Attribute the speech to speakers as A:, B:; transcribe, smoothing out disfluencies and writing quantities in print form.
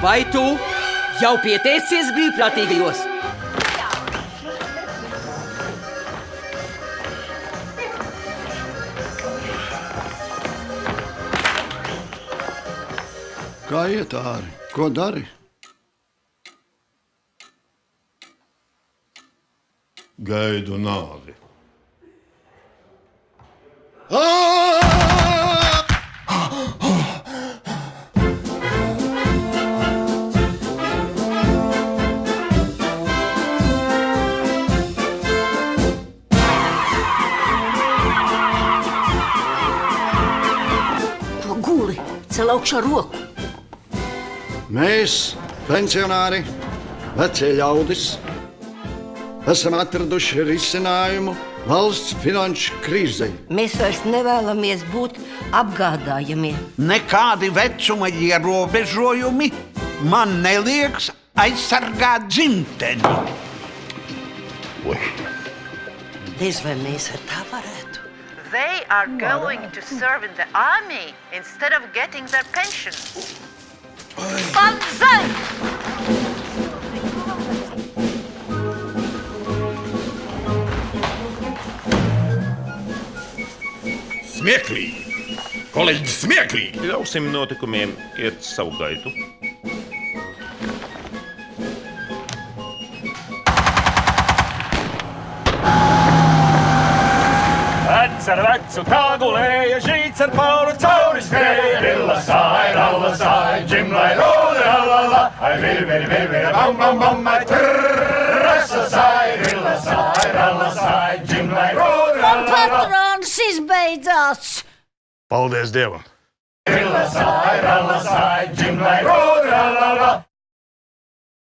A: Vai tu jau pieteicies brīvprātīgajos?
B: Kā iet, Āri? Ko dari?
C: Gaidu nāvi.
D: To guli, cel augšā roku.
B: Mēs, pensionāri, vecie ļaudis, esam atraduši risinājumu valsts finanšu krīzei.
D: Mēs vairs nevēlamies būt apgādājamie.
E: Nekādi vecuma ierobežojumi man nelieks aizsargāt dzimteni.
D: Diez vai mēs ar tā varētu?
F: They are going to serve in the army instead of getting their pensions. Banzai!
G: Smieklīgi! Kolēģi, smieklīgi!
H: Ļausim notikumiem iet savu gaitu.
I: Vecs ar vecu tā gulēja, žīts ar pauru cauri skrēja. Rallasāj, džimlai, rūda, rallala, ai vir, bam, bam, bam, ai trrrrasasāj, rallasāj, džimlai, rūda, rallala.
D: Patrons izbeidzās!
G: Paldies Dievam!
I: Rallasāj,